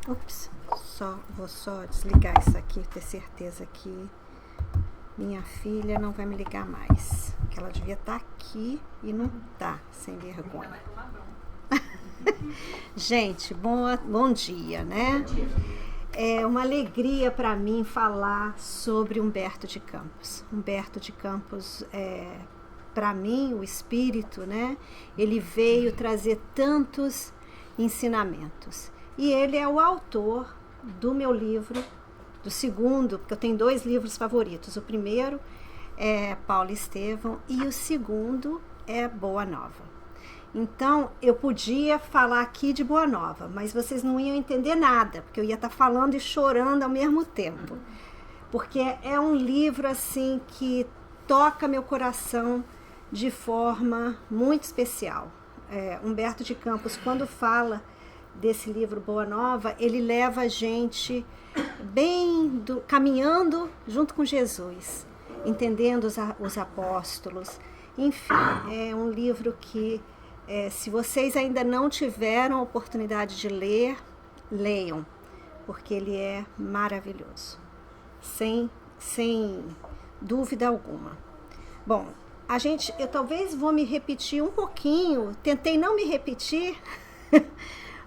Ups, vou só desligar isso aqui, ter certeza que minha filha não vai me ligar mais. Que ela devia estar aqui e não tá, sem vergonha. Gente, bom dia, né? É uma alegria para mim falar sobre Humberto de Campos. Humberto de Campos, para mim, o espírito, né? Ele veio trazer tantos ensinamentos. E ele é o autor do meu livro, do segundo, porque eu tenho 2 livros favoritos. O primeiro é Paulo Estevão e o segundo é Boa Nova. Então, eu podia falar aqui de Boa Nova, mas vocês não iam entender nada, porque eu ia estar falando e chorando ao mesmo tempo. Porque é um livro, assim, que toca meu coração de forma muito especial. Humberto de Campos, quando fala desse livro Boa Nova, ele leva a gente caminhando junto com Jesus, entendendo os apóstolos. Enfim, é um livro que, se vocês ainda não tiveram a oportunidade de ler, leiam, porque ele é maravilhoso, sem dúvida alguma. Bom, eu talvez vou me repetir um pouquinho, tentei não me repetir,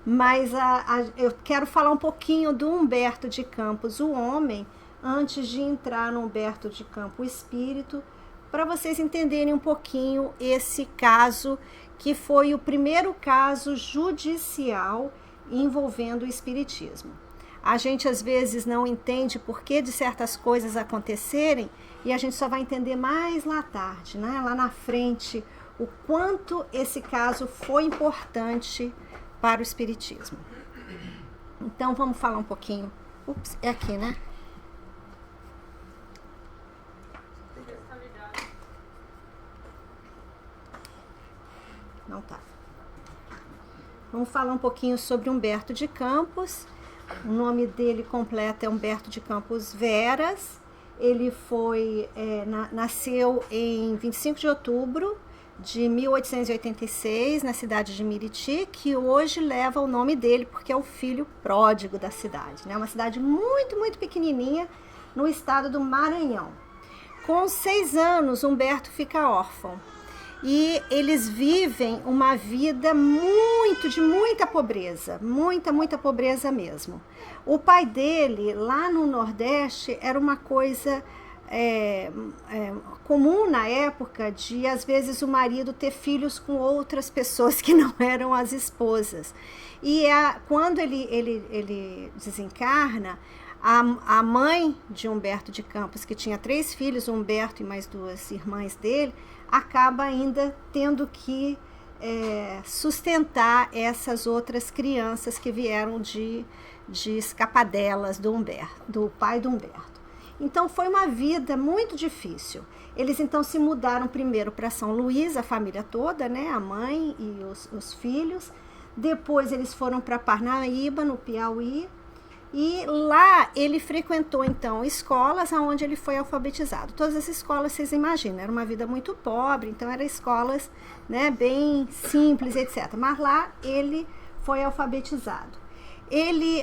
mas eu quero falar um pouquinho do Humberto de Campos, o homem, antes de entrar no Humberto de Campos, o espírito, para vocês entenderem um pouquinho esse caso, que foi o primeiro caso judicial envolvendo o espiritismo. A gente às vezes não entende por que de certas coisas acontecerem e a gente só vai entender mais lá tarde, né? Lá na frente, o quanto esse caso foi importante para o espiritismo. Então vamos falar um pouquinho. Ups, é aqui, né? Não tá. Vamos falar um pouquinho sobre Humberto de Campos. O nome dele completo é Humberto de Campos Veras. Ele nasceu em 25 de outubro de 1886, na cidade de Miriti, que hoje leva o nome dele, porque é o filho pródigo da cidade, né? Uma cidade muito, muito pequenininha, no estado do Maranhão. Com 6 anos, Humberto fica órfão. E eles vivem uma vida de muita pobreza, muita pobreza mesmo. O pai dele, lá no Nordeste, era uma coisa comum na época de, às vezes, o marido ter filhos com outras pessoas que não eram as esposas. E quando ele desencarna, a mãe de Humberto de Campos, que tinha 3 filhos, Humberto e mais 2 irmãs dele, acaba ainda tendo que sustentar essas outras crianças que vieram de escapadelas do pai do Humberto. Então foi uma vida muito difícil. Eles então se mudaram primeiro para São Luís, a família toda, né? A mãe e os filhos. Depois eles foram para Parnaíba, no Piauí. E lá ele frequentou então escolas onde ele foi alfabetizado. Todas as escolas, vocês imaginam, era uma vida muito pobre, então eram escolas, né, bem simples, etc. Mas lá ele foi alfabetizado.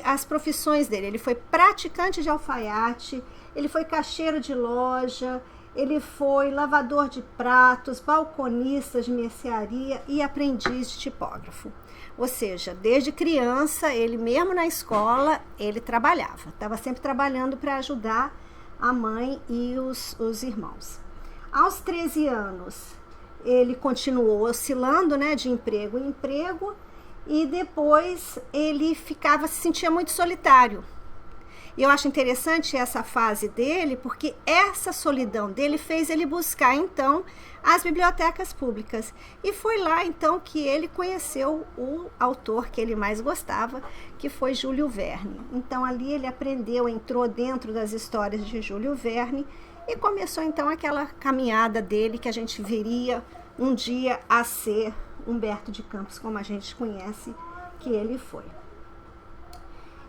As profissões dele, ele foi praticante de alfaiate, ele foi caixeiro de loja, ele foi lavador de pratos, balconista de mercearia e aprendiz de tipógrafo. Ou seja, desde criança, ele mesmo na escola, ele trabalhava. Estava sempre trabalhando para ajudar a mãe e os irmãos. Aos 13 anos, ele continuou oscilando, né, de emprego em emprego, e depois ele se sentia muito solitário. E eu acho interessante essa fase dele, porque essa solidão dele fez ele buscar, então, as bibliotecas públicas. E foi lá, então, que ele conheceu o autor que ele mais gostava, que foi Júlio Verne. Então, ali ele entrou dentro das histórias de Júlio Verne e começou, então, aquela caminhada dele que a gente veria um dia a ser Humberto de Campos, como a gente conhece que ele foi.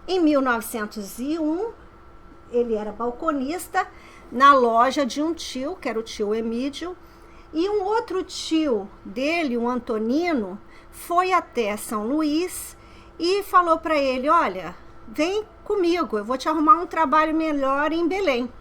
Em 1901, ele era balconista na loja de um tio, que era o tio Emídio, e um outro tio dele, o Antonino, foi até São Luís e falou para ele: olha, vem comigo, eu vou te arrumar um trabalho melhor em Belém.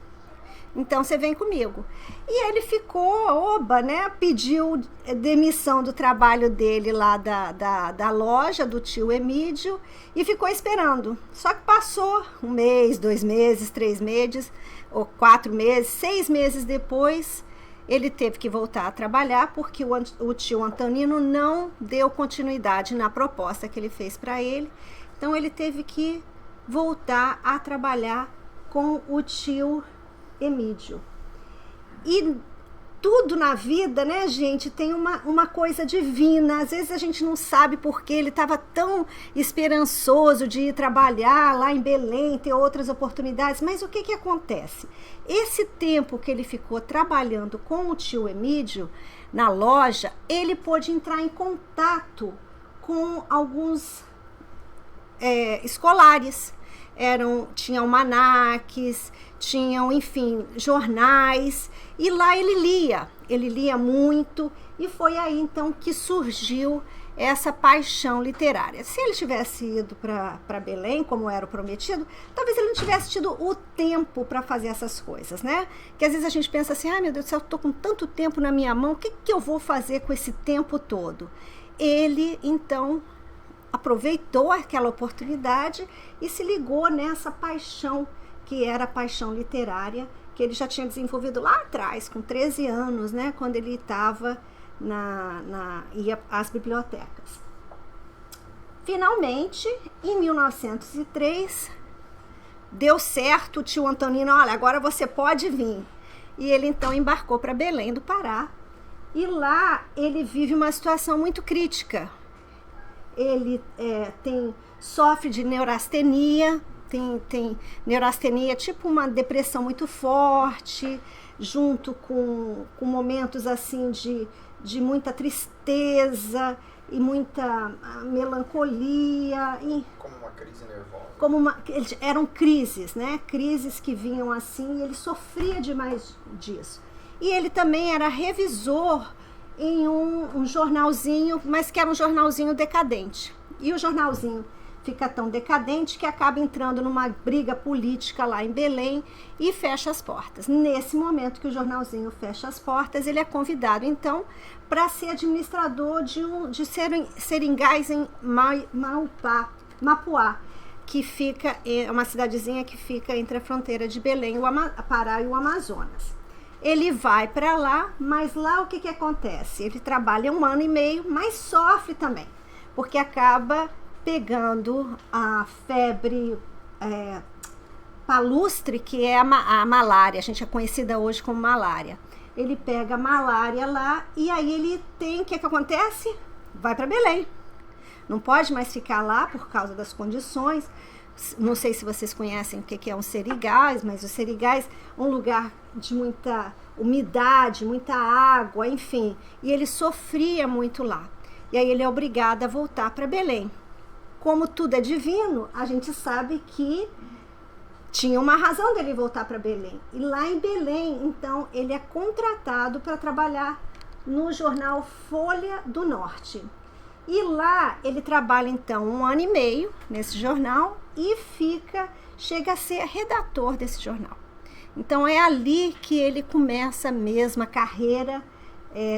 Então você vem comigo. E ele ficou, oba, né? Pediu demissão do trabalho dele lá da loja do tio Emídio e ficou esperando. Só que passou 1 mês, 2 meses, 3 meses, ou 4 meses, 6 meses depois, ele teve que voltar a trabalhar porque o tio Antonino não deu continuidade na proposta que ele fez para ele. Então ele teve que voltar a trabalhar com o tio Emídio. E tudo na vida, né, gente, tem uma coisa divina. Às vezes a gente não sabe porque ele estava tão esperançoso de ir trabalhar lá em Belém, ter outras oportunidades, mas o que acontece? Esse tempo que ele ficou trabalhando com o tio Emídio na loja, ele pôde entrar em contato com alguns escolares. Tinham almanaques, tinham, enfim, jornais, e lá ele lia muito, e foi aí então que surgiu essa paixão literária. Se ele tivesse ido para Belém, como era o prometido, talvez ele não tivesse tido o tempo para fazer essas coisas, né? Que às vezes a gente pensa assim, meu Deus do céu, eu tô com tanto tempo na minha mão, o que eu vou fazer com esse tempo todo? Ele, então, aproveitou aquela oportunidade e se ligou nessa paixão, que era a paixão literária, que ele já tinha desenvolvido lá atrás, com 13 anos, né, quando ele estava ia às bibliotecas. Finalmente, em 1903, deu certo, o tio Antonino, olha, agora você pode vir. E ele então embarcou para Belém do Pará, e lá ele vive uma situação muito crítica. Ele sofre de neurastenia, tem neurastenia, tipo uma depressão muito forte, junto com momentos assim de muita tristeza e muita melancolia. Como uma crise nervosa. Eram crises, né? Crises que vinham assim, e ele sofria demais disso. E ele também era revisor em um jornalzinho, mas que era um jornalzinho decadente. E o jornalzinho fica tão decadente que acaba entrando numa briga política lá em Belém e fecha as portas. Nesse momento que o jornalzinho fecha as portas, ele é convidado, então, para ser administrador de seringais em Mapuá, que fica, é uma cidadezinha que fica entre a fronteira de Belém, o Pará e o Amazonas. Ele vai para lá, mas lá o que acontece? Ele trabalha 1 ano e meio, mas sofre também, porque acaba pegando a febre palustre, que é a malária, a gente é conhecida hoje como malária. Ele pega a malária lá e aí ele o que acontece? Vai para Belém. Não pode mais ficar lá por causa das condições. Não sei se vocês conhecem o que é um serigás, mas o serigás é um lugar de muita umidade, muita água, enfim. E ele sofria muito lá. E aí ele é obrigado a voltar para Belém. Como tudo é divino, a gente sabe que tinha uma razão dele voltar para Belém. E lá em Belém, então, ele é contratado para trabalhar no jornal Folha do Norte. E lá ele trabalha, então, 1 ano e meio nesse jornal e chega a ser redator desse jornal. Então, é ali que ele começa mesmo a carreira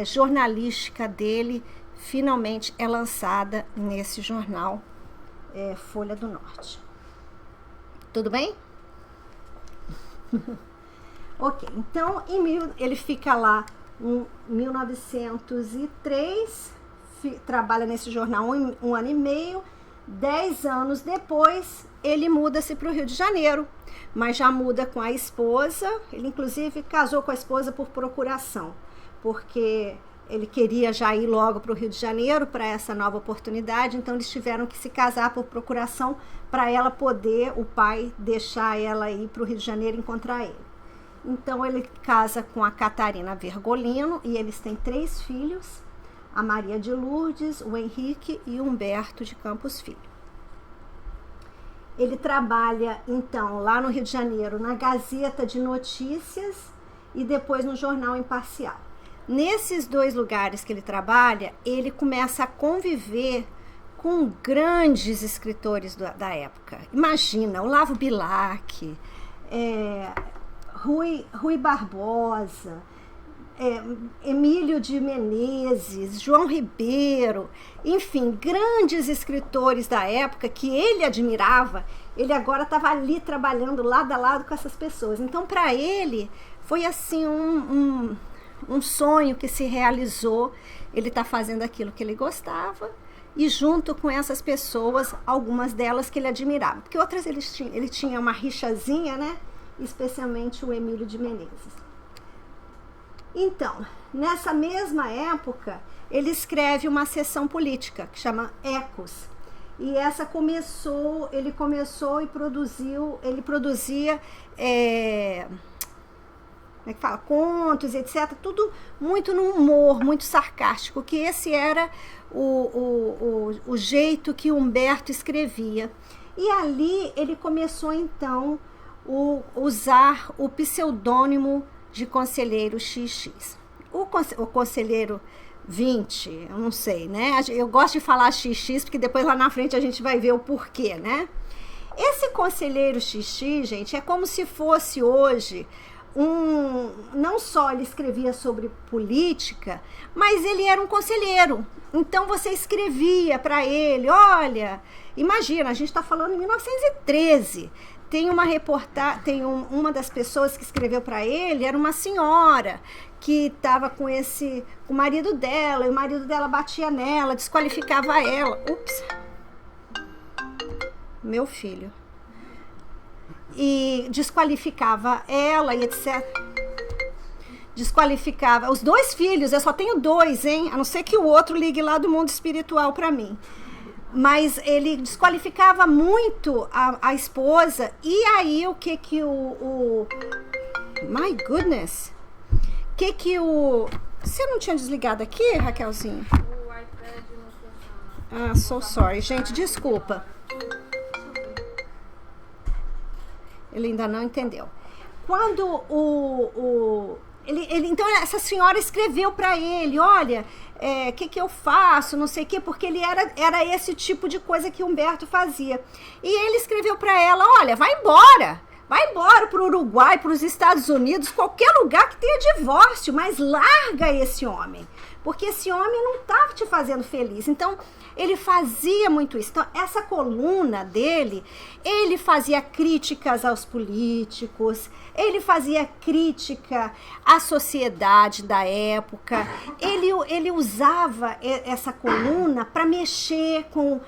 jornalística dele, finalmente é lançada nesse jornal Folha do Norte. Tudo bem? Ok, então ele fica lá em 1903, trabalha nesse jornal 1 ano e meio. 10 anos depois, ele muda-se para o Rio de Janeiro, mas já muda com a esposa. Ele, inclusive, casou com a esposa por procuração, porque ele queria já ir logo para o Rio de Janeiro para essa nova oportunidade, então eles tiveram que se casar por procuração para ela poder, o pai, deixar ela ir para o Rio de Janeiro encontrar ele. Então ele casa com a Catarina Vergolino e eles têm 3 filhos, a Maria de Lourdes, o Henrique e o Humberto de Campos Filho. Ele trabalha, então, lá no Rio de Janeiro, na Gazeta de Notícias e depois no Jornal Imparcial. Nesses 2 lugares que ele trabalha, ele começa a conviver com grandes escritores da época. Imagina, Olavo Bilac, Rui Barbosa, Emílio de Menezes, João Ribeiro, enfim, grandes escritores da época que ele admirava. Ele agora estava ali trabalhando lado a lado com essas pessoas. Então, para ele, foi assim um sonho que se realizou. Ele está fazendo aquilo que ele gostava e junto com essas pessoas, algumas delas que ele admirava. Porque outras ele tinha uma rixazinha, né? Especialmente o Emílio de Menezes. Então, nessa mesma época, ele escreve uma seção política que chama Ecos. E ele começou e produzia contos, etc. Tudo muito no humor, muito sarcástico, que esse era o jeito que Humberto escrevia. E ali ele começou, então, usar o pseudônimo de Conselheiro XX. O Conselheiro 20, eu não sei, né? Eu gosto de falar XX, porque depois lá na frente a gente vai ver o porquê, né? Esse Conselheiro XX, gente, é como se fosse hoje não só ele escrevia sobre política, mas ele era um conselheiro. Então você escrevia para ele, olha, imagina, a gente está falando em 1913. Tem uma reportagem, uma das pessoas que escreveu para ele era uma senhora que estava com o marido dela, e o marido dela batia nela, desqualificava ela. Ups! Meu filho. E desqualificava ela e etc. Desqualificava os 2 filhos, eu só tenho 2, hein? A não ser que o outro ligue lá do mundo espiritual para mim. Mas ele desqualificava muito a esposa. E aí o que my goodness! Você não tinha desligado aqui, Raquelzinha? O iPad não funciona. So sorry. Gente, desculpa. Ele ainda não entendeu. Quando então essa senhora escreveu para ele, olha, que eu faço, não sei o quê, porque ele era esse tipo de coisa que Humberto fazia. E ele escreveu para ela, olha, vai embora para o Uruguai, para os Estados Unidos, qualquer lugar que tenha divórcio, mas larga esse homem, porque esse homem não estava te fazendo feliz. Então, ele fazia muito isso. Então, essa coluna dele, ele fazia críticas aos políticos, ele fazia crítica à sociedade da época, ele usava essa coluna para mexer com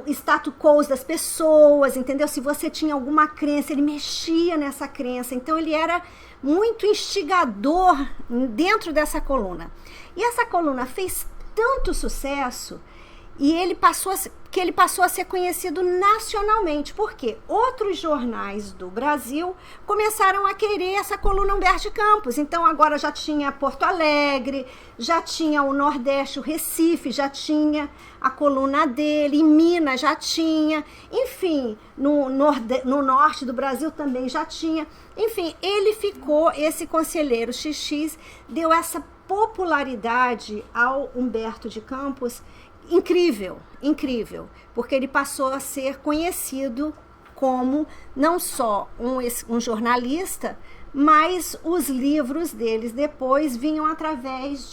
status quo das pessoas, entendeu? Se você tinha alguma crença, ele mexia nessa crença. Então, ele era muito instigador dentro dessa coluna. E essa coluna fez tanto sucesso e ele passou a ser conhecido nacionalmente, porque outros jornais do Brasil começaram a querer essa coluna Humberto de Campos. Então agora já tinha Porto Alegre, já tinha o Nordeste, o Recife, já tinha a coluna dele, em Minas já tinha, enfim, no norte do Brasil também já tinha. Enfim, ele ficou, esse Conselheiro XX, deu essa popularidade ao Humberto de Campos, incrível, porque ele passou a ser conhecido como não só um jornalista, mas os livros deles depois vinham através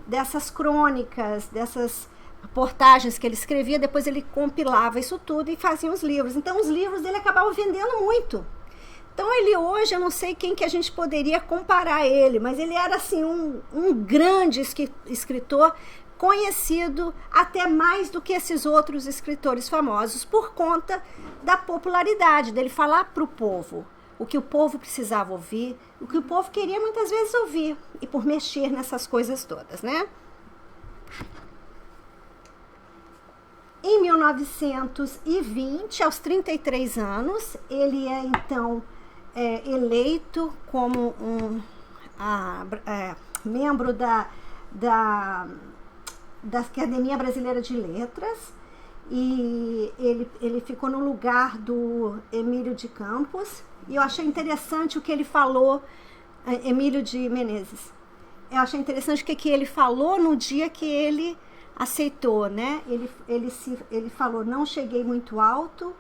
dessas crônicas, dessas reportagens que ele escrevia, depois ele compilava isso tudo e fazia os livros. Então os livros dele acabavam vendendo muito. Então ele hoje, eu não sei quem que a gente poderia comparar ele, mas ele era assim um grande escritor, conhecido até mais do que esses outros escritores famosos, por conta da popularidade dele falar para o povo o que o povo precisava ouvir, o que o povo queria muitas vezes ouvir, e por mexer nessas coisas todas, né? Em 1920, aos 33 anos, ele é então eleito como membro da Academia Brasileira de Letras, e ele ficou no lugar do Emílio de Campos. E eu achei interessante o que ele falou, Emílio de Menezes. Eu achei interessante o que ele falou no dia que ele aceitou, né? Ele falou, não cheguei muito alto,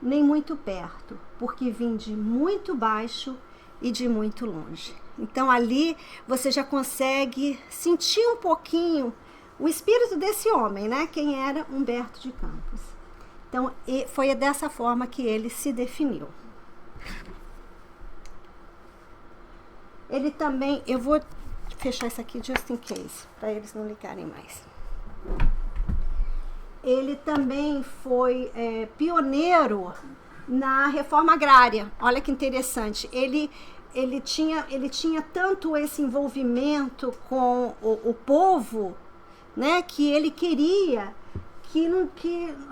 nem muito perto, porque vim de muito baixo e de muito longe. Então ali você já consegue sentir um pouquinho o espírito desse homem, né? Quem era Humberto de Campos. Então foi dessa forma que ele se definiu. Ele também, eu vou fechar isso aqui just in case, para eles não ligarem mais. Ele também foi pioneiro na reforma agrária. Olha que interessante. Ele tinha tanto esse envolvimento com o povo, né, que ele queria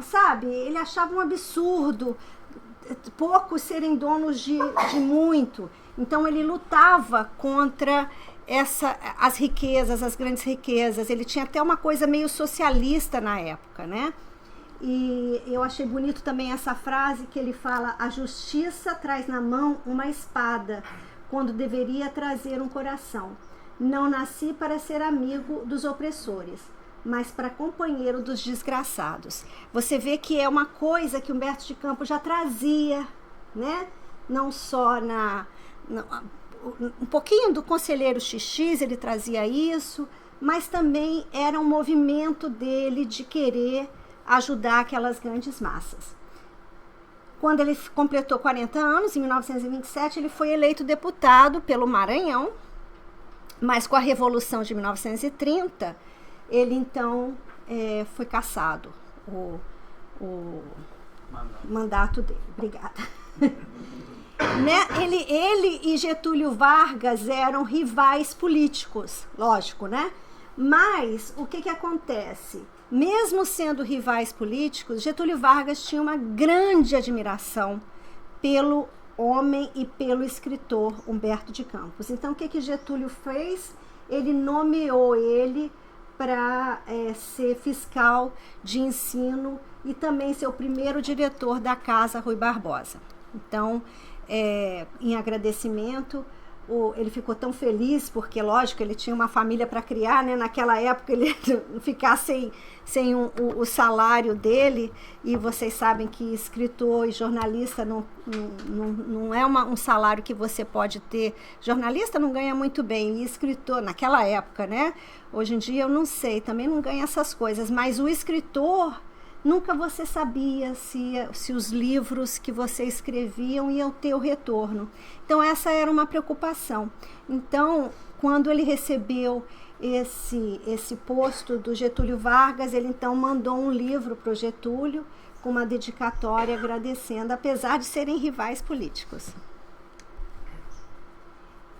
sabe, ele achava um absurdo poucos serem donos de muito. Então ele lutava contra as riquezas, as grandes riquezas. Ele tinha até uma coisa meio socialista na época, né? E eu achei bonito também essa frase que ele fala: a justiça traz na mão uma espada, quando deveria trazer um coração. Não nasci para ser amigo dos opressores, mas para companheiro dos desgraçados. Você vê que é uma coisa que Humberto de Campos já trazia, né? Não só um pouquinho do Conselheiro XX ele trazia isso, mas também era um movimento dele de querer ajudar aquelas grandes massas. Quando ele completou 40 anos, em 1927, ele foi eleito deputado pelo Maranhão, mas com a Revolução de 1930, ele então foi cassado, o mandato dele. Obrigada. Né? Ele e Getúlio Vargas eram rivais políticos, lógico, né? Mas o que acontece? Mesmo sendo rivais políticos, Getúlio Vargas tinha uma grande admiração pelo homem e pelo escritor Humberto de Campos. Então, o que Getúlio fez? Ele nomeou ele para ser fiscal de ensino e também ser o primeiro diretor da Casa Rui Barbosa. Então, em agradecimento, ele ficou tão feliz, porque, lógico, ele tinha uma família para criar, né? Naquela época ele ficar sem o salário dele, e vocês sabem que escritor e jornalista não é um salário que você pode ter. Jornalista não ganha muito bem, e escritor, naquela época, né? Hoje em dia eu não sei, também não ganha essas coisas, mas o escritor, nunca você sabia se os livros que você escreviam iam ter o retorno. Então, essa era uma preocupação. Então, quando ele recebeu esse posto do Getúlio Vargas, ele então mandou um livro para o Getúlio, com uma dedicatória agradecendo, apesar de serem rivais políticos.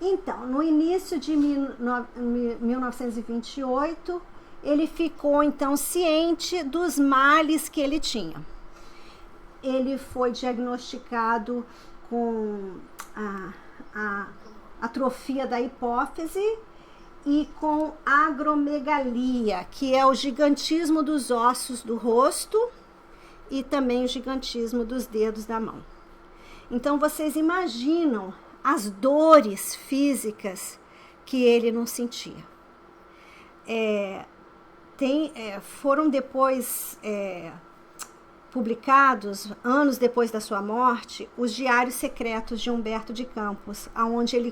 Então, no início de 1928, ele ficou, então, ciente dos males que ele tinha. Ele foi diagnosticado com a atrofia da hipófise e com agromegalia, que é o gigantismo dos ossos do rosto e também o gigantismo dos dedos da mão. Então, vocês imaginam as dores físicas que ele não sentia. Foram depois publicados, anos depois da sua morte, os diários secretos de Humberto de Campos, onde ele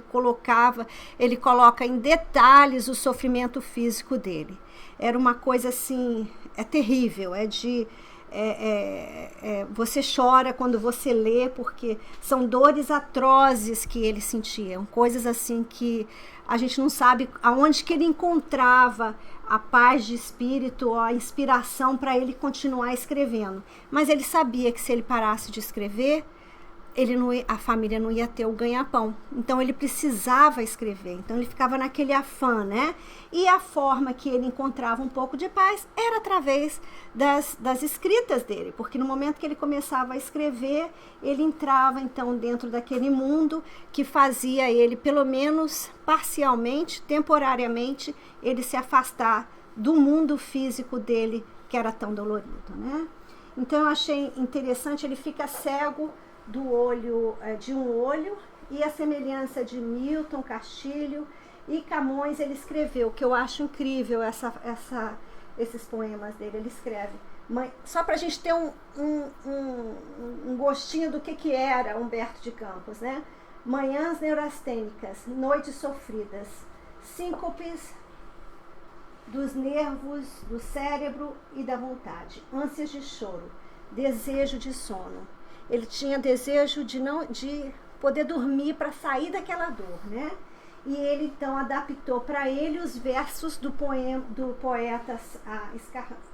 coloca em detalhes o sofrimento físico dele. Era uma coisa assim, terrível, você chora quando você lê, porque são dores atrozes que ele sentia, coisas assim que a gente não sabe aonde que ele encontrava a paz de espírito, a inspiração para ele continuar escrevendo. Mas ele sabia que se ele parasse de escrever, a família não ia ter o ganha-pão. Então ele precisava escrever. Então ele ficava naquele afã, né? E a forma que ele encontrava um pouco de paz era através das escritas dele. Porque no momento que ele começava a escrever, ele entrava então dentro daquele mundo que fazia ele, pelo menos parcialmente, temporariamente, ele se afastar do mundo físico dele, que era tão dolorido, né? Então eu achei interessante, ele fica cego do olho, de um olho, e a semelhança de Milton, Castilho e Camões, ele escreveu, que eu acho incrível essa esses poemas dele. Ele escreve, só para a gente ter um gostinho do que era Humberto de Campos, né? Manhãs neurastênicas, noites sofridas, síncopes dos nervos, do cérebro e da vontade, ânsias de choro, desejo de sono. Ele tinha desejo de poder dormir para sair daquela dor, né? E ele então adaptou para ele os versos do poeta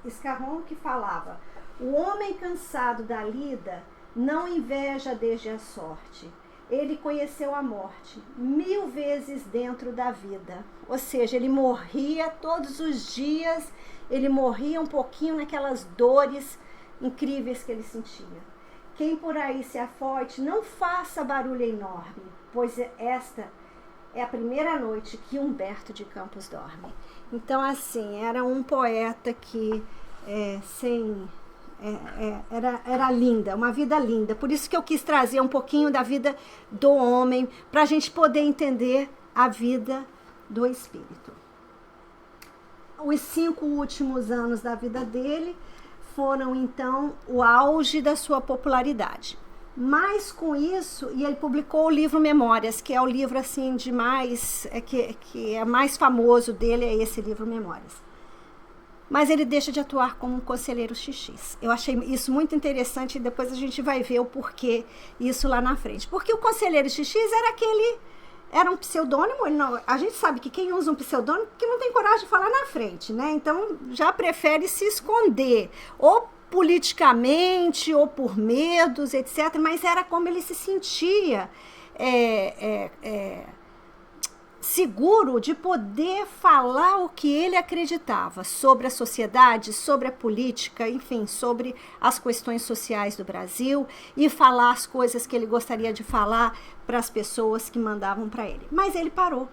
Scarron, que falava: o homem cansado da lida não inveja desde a sorte. Ele conheceu a morte 1000 vezes dentro da vida. Ou seja, ele morria todos os dias, ele morria um pouquinho naquelas dores incríveis que ele sentia. Quem por aí se afoite, não faça barulho enorme, pois esta é a primeira noite que Humberto de Campos dorme. Então, assim, era um poeta que era linda, uma vida linda. Por isso que eu quis trazer um pouquinho da vida do homem, para a gente poder entender a vida do espírito. Os 5 últimos anos da vida dele foram, então, o auge da sua popularidade. Mas com isso, e ele publicou o livro Memórias, que é o livro assim de mais, que é mais famoso dele, é esse livro Memórias. Mas ele deixa de atuar como um conselheiro XX. Eu achei isso muito interessante e depois a gente vai ver o porquê isso lá na frente. Porque o conselheiro XX era um pseudônimo, a gente sabe que quem usa um pseudônimo porque não tem coragem de falar na frente, né? Então já prefere se esconder, ou politicamente, ou por medos, etc. Mas era como ele se sentia seguro de poder falar o que ele acreditava sobre a sociedade, sobre a política, enfim, sobre as questões sociais do Brasil, e falar as coisas que ele gostaria de falar para as pessoas que mandavam para ele. Mas ele parou.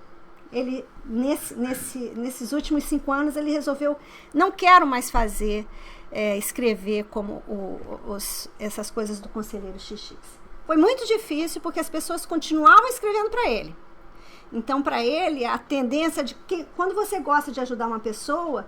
Ele, nesses últimos 5 anos, ele resolveu, não quero mais escrever como essas coisas do conselheiro XX. Foi muito difícil porque as pessoas continuavam escrevendo para ele. Então, para ele, a tendência de que, quando você gosta de ajudar uma pessoa,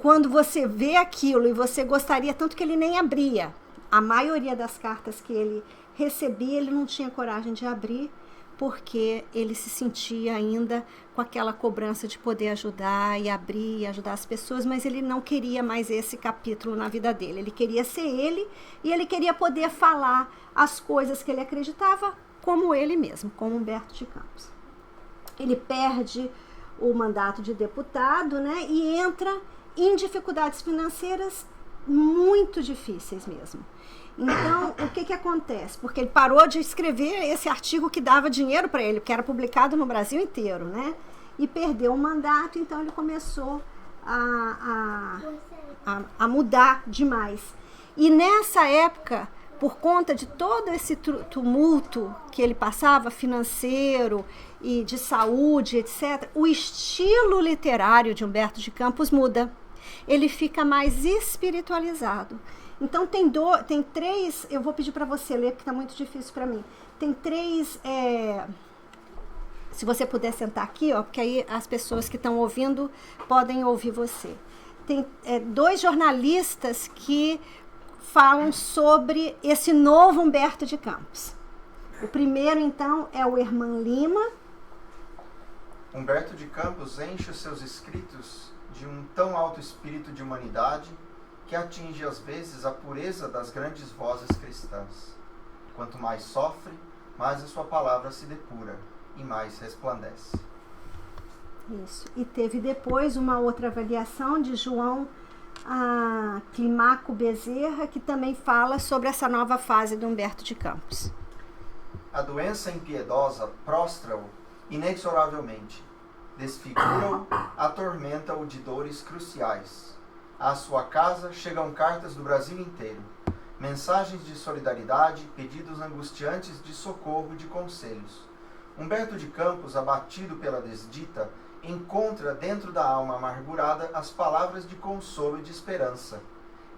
quando você vê aquilo e você gostaria, tanto que ele nem abria. A maioria das cartas que ele recebia, ele não tinha coragem de abrir, porque ele se sentia ainda com aquela cobrança de poder ajudar e abrir e ajudar as pessoas, mas ele não queria mais esse capítulo na vida dele. Ele queria ser ele e ele queria poder falar as coisas que ele acreditava como ele mesmo, como Humberto de Campos. Ele perde o mandato de deputado, né, e entra em dificuldades financeiras muito difíceis mesmo. Então, o que acontece? Porque ele parou de escrever esse artigo que dava dinheiro para ele, que era publicado no Brasil inteiro, né? E perdeu o mandato, então ele começou a mudar demais. E nessa época, por conta de todo esse tumulto que ele passava, financeiro e de saúde, etc., o estilo literário de Humberto de Campos muda. Ele fica mais espiritualizado. Então, tem 3, eu vou pedir para você ler, porque está muito difícil para mim. Tem 3, se você puder sentar aqui, ó, porque aí as pessoas que estão ouvindo podem ouvir você. Tem 2 jornalistas que falam sobre esse novo Humberto de Campos. O primeiro, então, é o Herman Lima. Humberto de Campos enche os seus escritos de um tão alto espírito de humanidade que atinge às vezes a pureza das grandes vozes cristãs. Quanto mais sofre, mais a sua palavra se depura e mais resplandece. Isso. E teve depois uma outra avaliação de João Climaco Bezerra, que também fala sobre essa nova fase de Humberto de Campos. A doença impiedosa prostra-o inexoravelmente, desfigura-o, atormenta-o de dores cruciais. À sua casa chegam cartas do Brasil inteiro, mensagens de solidariedade, pedidos angustiantes de socorro e de conselhos. Humberto de Campos, abatido pela desdita, encontra dentro da alma amargurada as palavras de consolo e de esperança.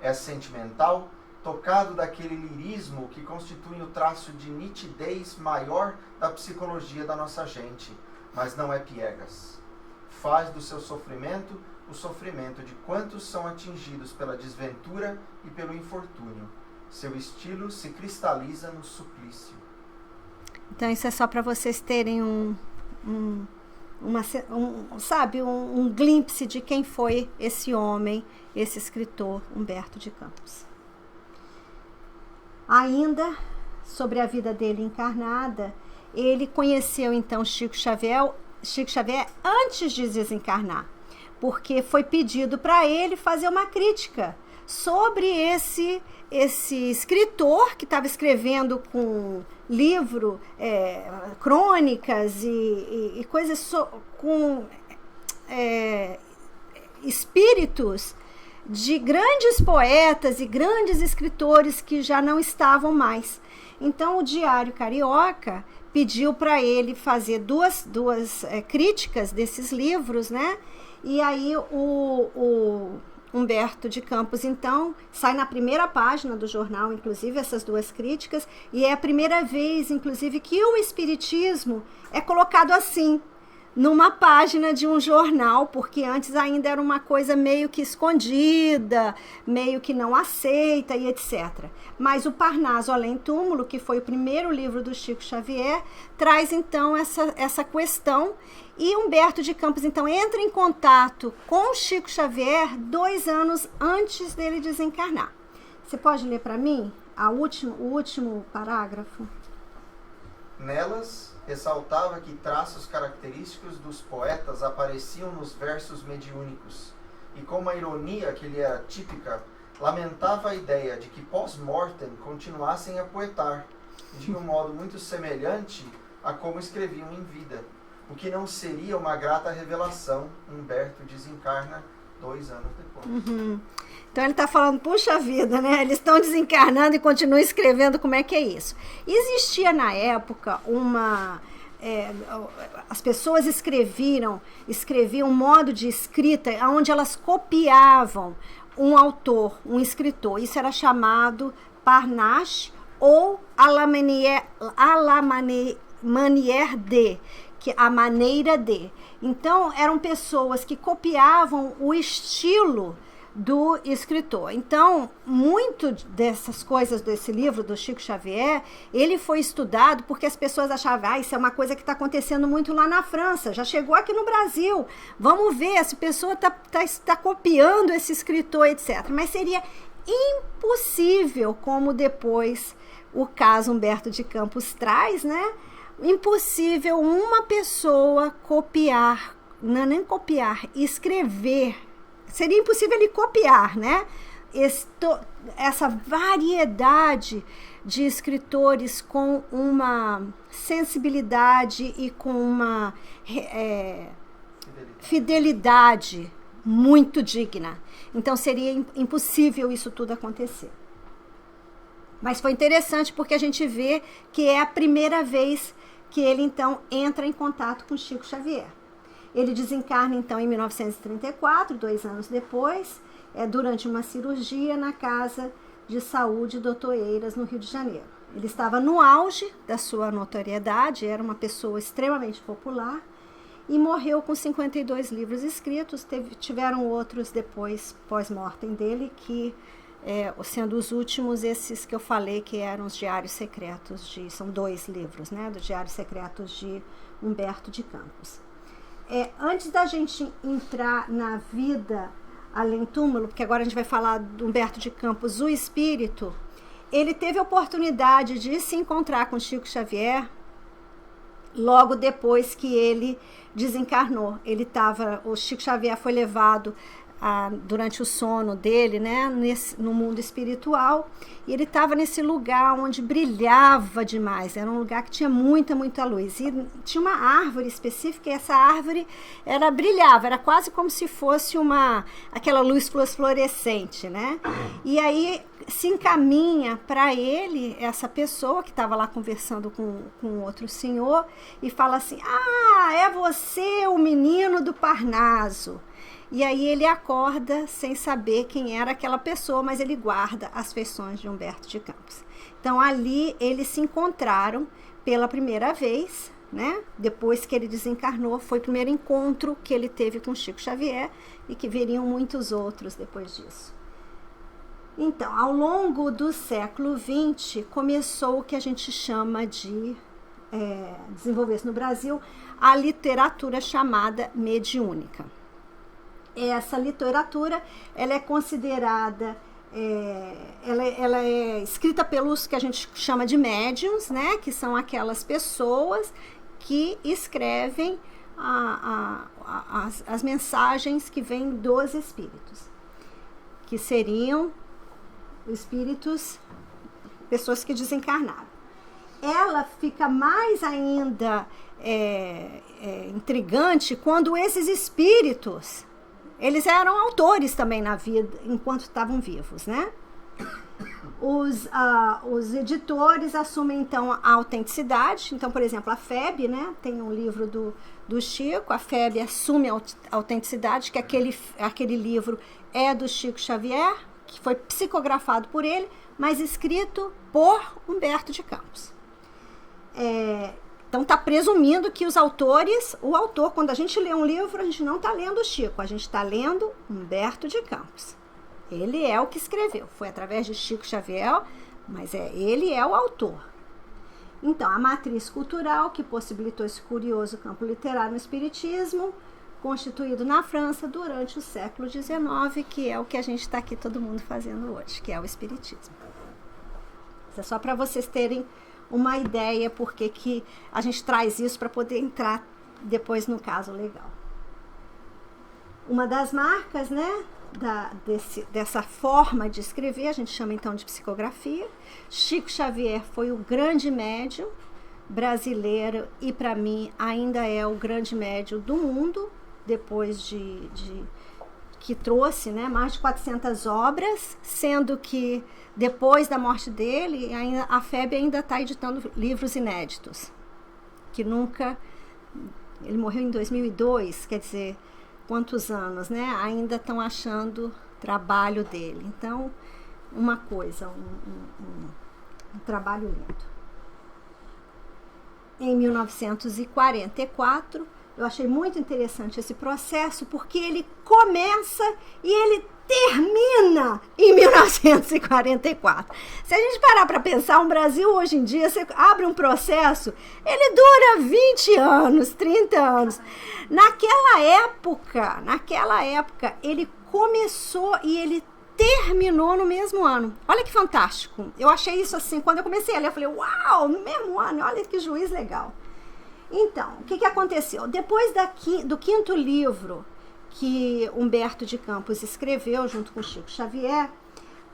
É sentimental, tocado daquele lirismo que constitui o traço de nitidez maior da psicologia da nossa gente, mas não é piegas. Faz do seu sofrimento o sofrimento de quantos são atingidos pela desventura e pelo infortúnio. Seu estilo se cristaliza no suplício. Então isso é só para vocês terem um glimpse de quem foi esse homem, esse escritor Humberto de Campos. Ainda sobre a vida dele encarnada, ele conheceu então Chico Xavier antes de desencarnar, porque foi pedido para ele fazer uma crítica sobre esse escritor que estava escrevendo com livro, crônicas e coisas com espíritos de grandes poetas e grandes escritores que já não estavam mais. Então o Diário Carioca pediu para ele fazer duas críticas desses livros, né? E aí o Humberto de Campos, então, sai na primeira página do jornal, inclusive, essas duas críticas, e é a primeira vez, inclusive, que o espiritismo é colocado assim, numa página de um jornal, porque antes ainda era uma coisa meio que escondida, meio que não aceita e etc. Mas o Parnaso Além Túmulo, que foi o primeiro livro do Chico Xavier, traz então essa questão, e Humberto de Campos então entra em contato com Chico Xavier 2 anos antes dele desencarnar. Você pode ler para mim o último parágrafo? Nelas, ressaltava que traços característicos dos poetas apareciam nos versos mediúnicos, e com uma ironia que lhe era típica, lamentava a ideia de que pós-mortem continuassem a poetar, de um modo muito semelhante a como escreviam em vida, o que não seria uma grata revelação. Humberto desencarna 2 anos depois. Uhum. Então ele está falando, puxa vida, né? Eles estão desencarnando e continuam escrevendo, como é que é isso? Existia na época as pessoas escreviam um modo de escrita onde elas copiavam um autor, um escritor. Isso era chamado parnache ou à la manière de, que a maneira de. Então eram pessoas que copiavam o estilo do escritor. Então, muito dessas coisas desse livro do Chico Xavier, ele foi estudado porque as pessoas achavam, isso é uma coisa que está acontecendo muito lá na França, já chegou aqui no Brasil, vamos ver, essa pessoa está copiando esse escritor, etc. Mas seria impossível, como depois o caso Humberto de Campos traz, né? Impossível uma pessoa copiar, não nem copiar, escrever. Seria impossível ele copiar, né? Essa variedade de escritores com uma sensibilidade e com uma fidelidade muito digna. Então seria impossível isso tudo acontecer. Mas foi interessante porque a gente vê que é a primeira vez que ele então entra em contato com Chico Xavier. Ele desencarna, então, em 1934, 2 anos depois, durante uma cirurgia na Casa de Saúde Dr. Eiras, no Rio de Janeiro. Ele estava no auge da sua notoriedade, era uma pessoa extremamente popular, e morreu com 52 livros escritos. Tiveram outros depois, pós-mortem dele, que, sendo os últimos, esses que eu falei, que eram os Diários Secretos, são 2 livros, né, dos Diários Secretos de Humberto de Campos. Antes da gente entrar na vida além túmulo, porque agora a gente vai falar do Humberto de Campos, o espírito, ele teve a oportunidade de se encontrar com Chico Xavier logo depois que ele desencarnou. O Chico Xavier foi levado durante o sono dele, né, no mundo espiritual, e ele estava nesse lugar onde brilhava demais, era um lugar que tinha muita luz, e tinha uma árvore específica, e essa árvore brilhava, era quase como se fosse aquela luz fluorescente, né, e aí se encaminha para ele essa pessoa que estava lá conversando com outro senhor, e fala assim, é você o menino do Parnaso. E aí ele acorda sem saber quem era aquela pessoa, mas ele guarda as feições de Humberto de Campos. Então ali eles se encontraram pela primeira vez, né? Depois que ele desencarnou, foi o primeiro encontro que ele teve com Chico Xavier e que viriam muitos outros depois disso. Então, ao longo do século XX, começou o que a gente chama de desenvolver-se no Brasil, a literatura chamada mediúnica. Essa literatura, ela é considerada, ela é escrita pelos que a gente chama de médiuns, né? Que são aquelas pessoas que escrevem as mensagens que vêm dos espíritos, que seriam espíritos, pessoas que desencarnaram. Ela fica mais ainda intrigante quando esses espíritos, eles eram autores também na vida, enquanto estavam vivos, né? Os editores assumem, então, a autenticidade. Então, por exemplo, a FEB, né? Tem um livro do Chico, a FEB assume a autenticidade, que aquele livro é do Chico Xavier, que foi psicografado por ele, mas escrito por Humberto de Campos. Então, está presumindo que o autor, quando a gente lê um livro, a gente não está lendo o Chico, a gente está lendo Humberto de Campos. Ele é o que escreveu, foi através de Chico Xavier, mas ele é o autor. Então, a matriz cultural que possibilitou esse curioso campo literário no espiritismo, constituído na França durante o século XIX, que é o que a gente está aqui todo mundo fazendo hoje, que é o espiritismo. Isso é só para vocês terem uma ideia porque que a gente traz isso para poder entrar depois no caso legal. Uma das marcas, né, dessa forma de escrever, a gente chama então de psicografia. Chico Xavier foi o grande médium brasileiro e para mim ainda é o grande médium do mundo, depois que trouxe, né, mais de 400 obras, sendo que depois da morte dele, a FEB ainda está editando livros inéditos, que nunca... Ele morreu em 2002, quer dizer, quantos anos, né? Ainda estão achando trabalho dele. Então, uma coisa, um trabalho lindo. Em 1944, eu achei muito interessante esse processo, porque ele começa e ele termina em 1944. Se a gente parar para pensar, o Brasil hoje em dia, você abre um processo, ele dura 20 anos, 30 anos. Naquela época, ele começou e ele terminou no mesmo ano. Olha que fantástico. Eu achei isso assim, quando eu comecei a ler, eu falei, uau, no mesmo ano, olha que juiz legal. Então, o que aconteceu? Depois do quinto livro que Humberto de Campos escreveu junto com Chico Xavier,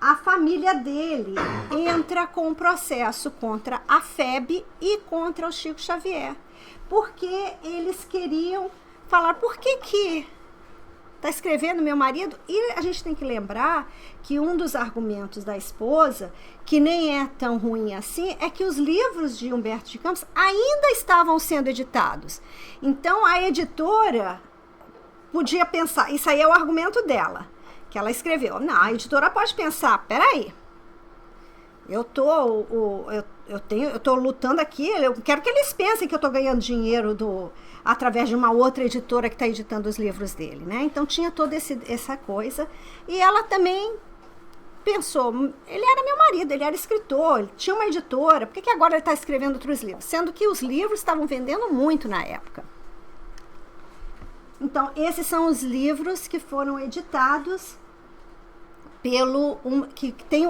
a família dele entra com um processo contra a FEB e contra o Chico Xavier, porque eles queriam falar por que está escrevendo meu marido. E a gente tem que lembrar que um dos argumentos da esposa, que nem é tão ruim assim, é que os livros de Humberto de Campos ainda estavam sendo editados. Então a editora podia pensar, isso aí é o argumento dela, que ela escreveu. Não, a editora pode pensar, peraí, eu tô lutando aqui, eu quero que eles pensem que eu estou ganhando dinheiro através de uma outra editora que está editando os livros dele, né? Então tinha toda essa coisa. E ela também pensou, ele era meu marido, ele era escritor, ele tinha uma editora, por que agora ele está escrevendo outros livros? Sendo que os livros estavam vendendo muito na época. Então, esses são os livros que foram editados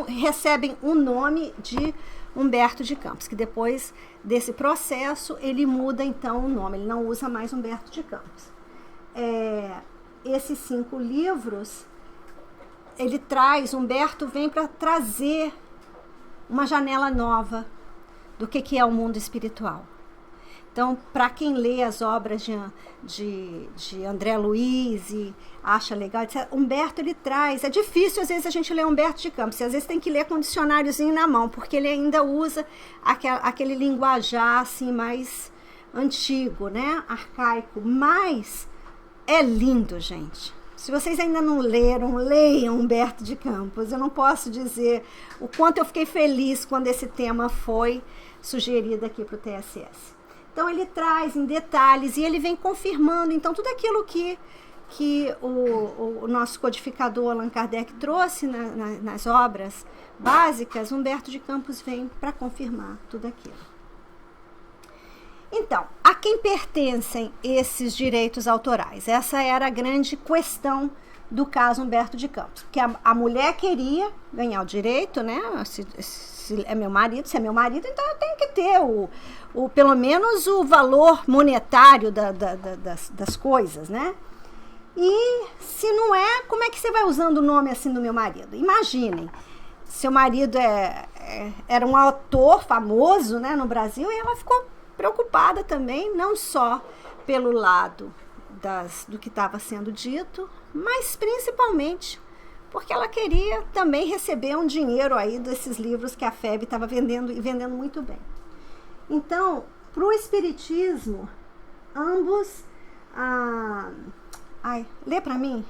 recebem o nome de Humberto de Campos, que depois desse processo ele muda então o nome, ele não usa mais Humberto de Campos. Esses 5 livros, Humberto vem para trazer uma janela nova do que é o mundo espiritual. Então, para quem lê as obras de André Luiz e acha legal, etc., Humberto ele traz. É difícil, às vezes, a gente ler Humberto de Campos. Às vezes tem que ler com um dicionáriozinho na mão, porque ele ainda usa aquele linguajar assim, mais antigo, né? Arcaico. Mas é lindo, gente. Se vocês ainda não leram, leiam Humberto de Campos. Eu não posso dizer o quanto eu fiquei feliz quando esse tema foi sugerido aqui para o TSS. Então ele traz em detalhes e ele vem confirmando, então, tudo aquilo que o nosso codificador Allan Kardec trouxe nas obras básicas, Humberto de Campos vem para confirmar tudo aquilo. Então, a quem pertencem esses direitos autorais? Essa era a grande questão do caso Humberto de Campos, porque a mulher queria ganhar o direito, né? Se é meu marido, então eu tenho que ter pelo menos o valor monetário das coisas, né? E se não é, como é que você vai usando o nome assim do meu marido? Imaginem, seu marido era um autor famoso, né, no Brasil, e ela ficou preocupada também, não só pelo lado do que estava sendo dito, mas principalmente porque ela queria também receber um dinheiro aí desses livros que a FEB estava vendendo e vendendo muito bem. Então, para o Espiritismo, ambos... lê para mim.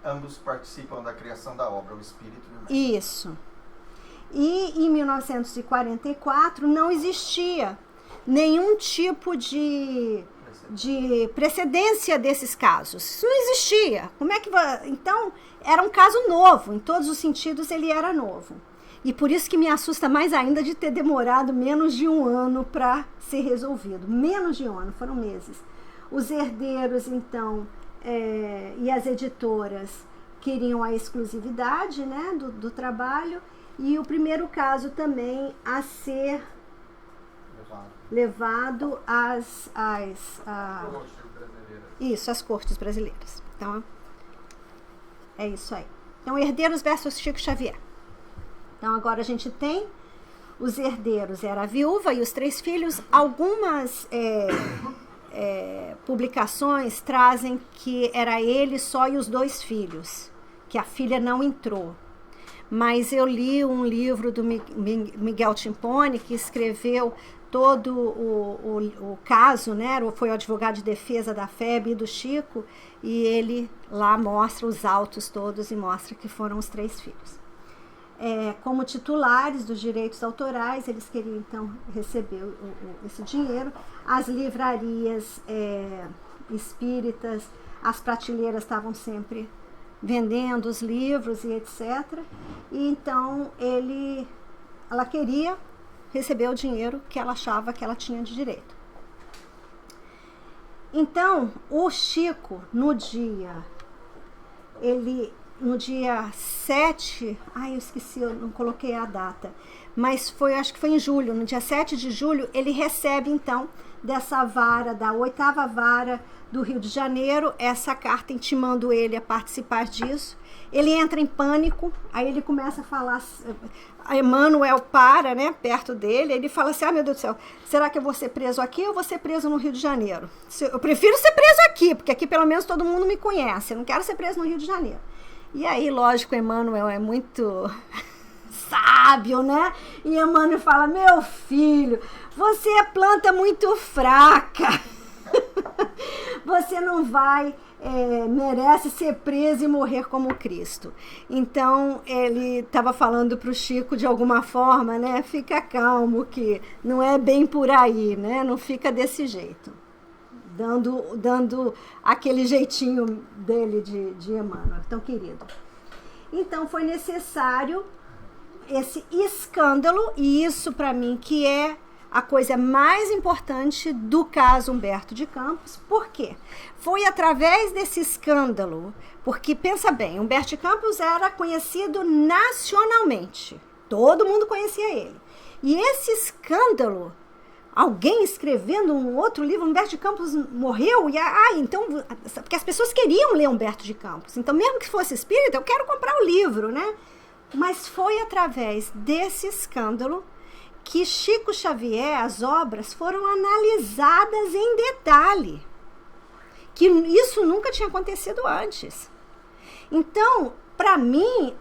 Ambos participam da criação da obra, o Espírito e o Médium. Isso. E em 1944 não existia nenhum tipo de precedência desses casos. Isso não existia. Como é que então era um caso novo, em todos os sentidos ele era novo. E por isso que me assusta mais ainda de ter demorado menos de um ano para ser resolvido. Menos de um ano, foram meses. Os herdeiros, então, e as editoras queriam a exclusividade, né, do trabalho, e o primeiro caso também a ser levado às cortes brasileiras. Então, é isso aí. Então, herdeiros versus Chico Xavier. Então, agora a gente tem os herdeiros, era a viúva e os 3 filhos. Algumas publicações trazem que era ele só e os 2 filhos, que a filha não entrou. Mas eu li um livro do Miguel Timpone, que escreveu todo o caso, né? Foi o advogado de defesa da FEB e do Chico, e ele lá mostra os autos todos e mostra que foram os 3 filhos. Como titulares dos direitos autorais, eles queriam então receber esse dinheiro. As livrarias espíritas, as prateleiras estavam sempre vendendo os livros e etc. E então ela queria receber o dinheiro que ela achava que ela tinha de direito. Então, o Chico, no dia 7, eu esqueci, eu não coloquei a data, mas acho que foi em julho, no dia 7 de julho, ele recebe então dessa vara, da 8ª vara do Rio de Janeiro, essa carta intimando ele a participar disso. Ele entra em pânico, aí ele começa a falar, a Emmanuel para, né, perto dele, ele fala assim, meu Deus do céu, será que eu vou ser preso aqui ou vou ser preso no Rio de Janeiro? Eu prefiro ser preso aqui, porque aqui pelo menos todo mundo me conhece, eu não quero ser preso no Rio de Janeiro. E aí, lógico, Emmanuel é muito sábio, né? E Emmanuel fala, meu filho, você é planta muito fraca, você não vai... merece ser preso e morrer como Cristo. Então ele estava falando para o Chico de alguma forma, né? Fica calmo que não é bem por aí, né? Não fica desse jeito, dando aquele jeitinho dele de Emmanuel, tão querido. Então foi necessário esse escândalo, e isso para mim que é a coisa mais importante do caso Humberto de Campos. Por quê? Foi através desse escândalo, porque, pensa bem, Humberto de Campos era conhecido nacionalmente. Todo mundo conhecia ele. E esse escândalo, alguém escrevendo um outro livro, Humberto de Campos morreu, então, porque as pessoas queriam ler Humberto de Campos. Então, mesmo que fosse espírita, eu quero comprar o livro, né? Mas foi através desse escândalo que Chico Xavier, as obras foram analisadas em detalhe, que isso nunca tinha acontecido antes. Então, para mim,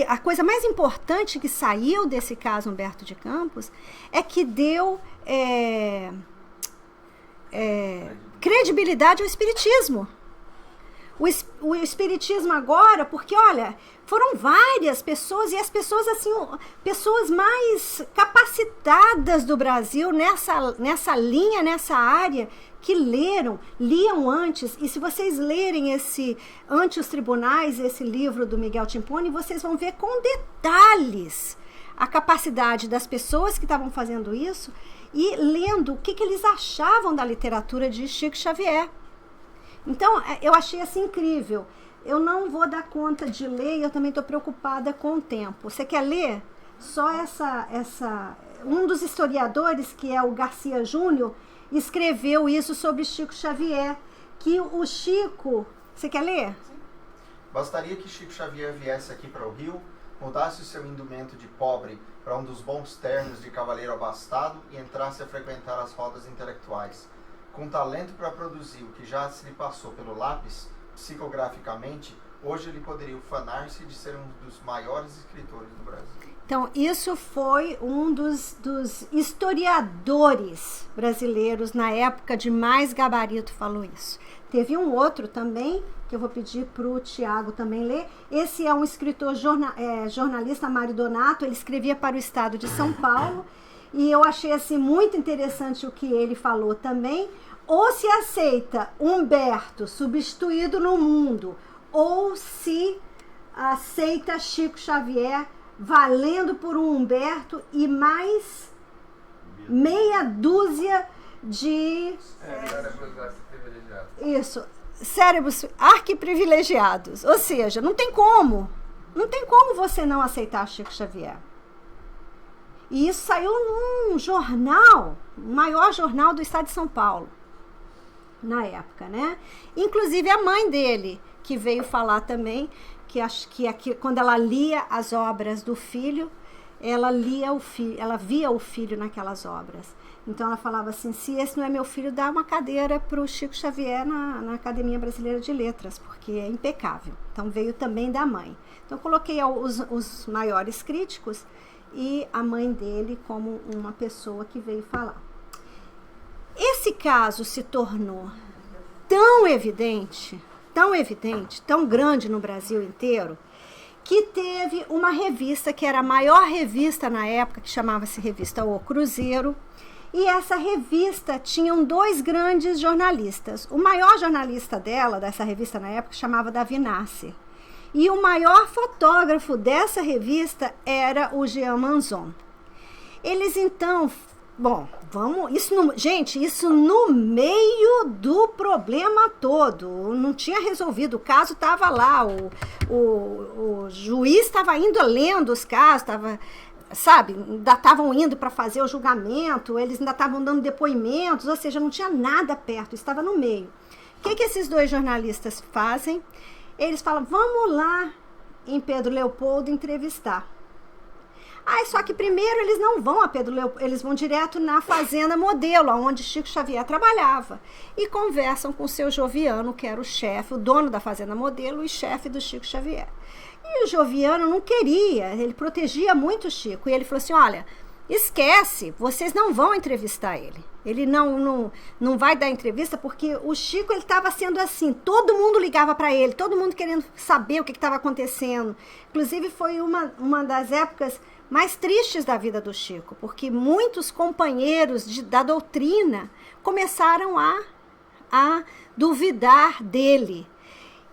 a coisa mais importante que saiu desse caso Humberto de Campos é que deu credibilidade ao espiritismo. o espiritismo agora, porque, olha, foram várias pessoas, e as pessoas, assim, pessoas mais capacitadas do Brasil nessa linha, nessa área, que liam antes, e se vocês lerem esse Ante os Tribunais, esse livro do Miguel Timpone, vocês vão ver com detalhes a capacidade das pessoas que estavam fazendo isso e lendo o que eles achavam da literatura de Chico Xavier. Então, eu achei assim incrível. Eu não vou dar conta de ler e eu também estou preocupada com o tempo. Você quer ler? Só um dos historiadores, que é o Garcia Júnior, escreveu isso sobre Chico Xavier, que o Chico... Você quer ler? Sim. Bastaria que Chico Xavier viesse aqui para o Rio, mudasse o seu indumento de pobre para um dos bons ternos de cavaleiro abastado e entrasse a frequentar as rodas intelectuais. Com talento para produzir o que já se lhe passou pelo lápis, psicograficamente, hoje ele poderia ufanar-se de ser um dos maiores escritores do Brasil. Então, isso foi um dos historiadores brasileiros na época de mais gabarito falou isso. Teve um outro também, que eu vou pedir para o Tiago também ler. Esse é um escritor jornalista, Mário Donato, ele escrevia para o estado de São Paulo, e eu achei assim, muito interessante o que ele falou também. Ou se aceita Humberto substituído no mundo, ou se aceita Chico Xavier valendo por um Humberto e mais meia dúzia de... cérebros arquiprivilegiados. Ou seja, não tem como você não aceitar Chico Xavier. E isso saiu num jornal, o maior jornal do estado de São Paulo, na época, né? Inclusive a mãe dele, que veio falar também, que quando ela lia as obras do filho, ela via o filho naquelas obras. Então ela falava assim, se esse não é meu filho, dá uma cadeira para o Chico Xavier na Academia Brasileira de Letras, porque é impecável. Então veio também da mãe. Então coloquei os maiores críticos e a mãe dele como uma pessoa que veio falar. Esse caso se tornou tão evidente, tão grande no Brasil inteiro, que teve uma revista que era a maior revista na época, que chamava-se Revista O Cruzeiro, e essa revista tinha 2 grandes jornalistas. O maior jornalista dessa revista na época chamava Davi Nasser, e o maior fotógrafo dessa revista era o Jean Manzon. Eles então... Bom, isso no meio do problema todo, não tinha resolvido, o caso estava lá, o juiz estava indo lendo os casos, ainda estavam indo para fazer o julgamento, eles ainda estavam dando depoimentos, ou seja, não tinha nada perto, estava no meio. O que esses 2 jornalistas fazem? Eles falam, vamos lá em Pedro Leopoldo entrevistar. Só que primeiro eles não vão a Pedro Leopoldo, eles vão direto na Fazenda Modelo, onde Chico Xavier trabalhava, e conversam com o seu Joviano, que era o chefe, o dono da Fazenda Modelo e chefe do Chico Xavier. E o Joviano não queria, ele protegia muito o Chico, e ele falou assim, olha, esquece, vocês não vão entrevistar ele. Ele não vai dar entrevista, porque o Chico estava sendo assim, todo mundo ligava para ele, todo mundo querendo saber o que estava acontecendo. Inclusive foi uma das épocas mais tristes da vida do Chico, porque muitos companheiros da doutrina começaram a duvidar dele.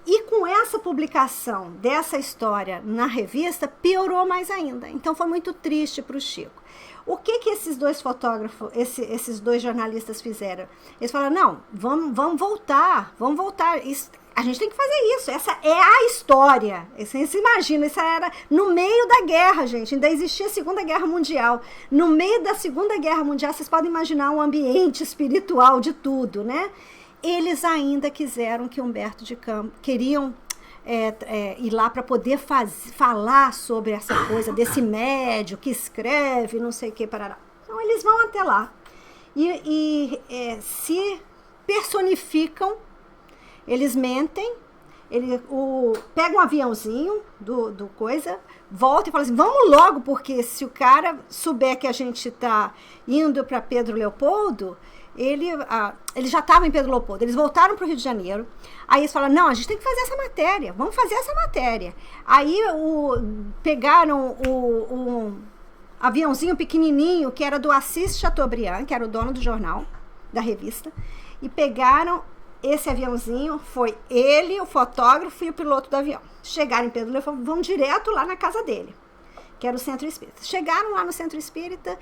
E com essa publicação dessa história na revista, piorou mais ainda. Então foi muito triste para o Chico. O que esses 2 fotógrafos, esses 2 jornalistas fizeram? Eles falaram, não, vamos voltar. A gente tem que fazer isso, essa é a história. Você imagina, isso era no meio da guerra, gente, ainda existia a Segunda Guerra Mundial. No meio da Segunda Guerra Mundial, vocês podem imaginar um ambiente espiritual de tudo, né? Eles ainda quiseram que Humberto de Campos, queriam ir lá para poder falar sobre essa coisa desse médio que escreve, não sei o que, parará. Então eles vão até lá e se personificam. Eles mentem, pegam um aviãozinho do coisa, volta e fala assim, vamos logo, porque se o cara souber que a gente está indo para Pedro Leopoldo, eles já estavam em Pedro Leopoldo, eles voltaram para o Rio de Janeiro, aí eles falaram, não, a gente tem que fazer essa matéria, vamos fazer essa matéria. Aí pegaram um aviãozinho pequenininho, que era do Assis Chateaubriand, que era o dono do jornal, da revista, e pegaram esse aviãozinho, foi ele, o fotógrafo e o piloto do avião. Chegaram em Pedro Leopoldo, vão direto lá na casa dele, que era o Centro Espírita. Chegaram lá no Centro Espírita,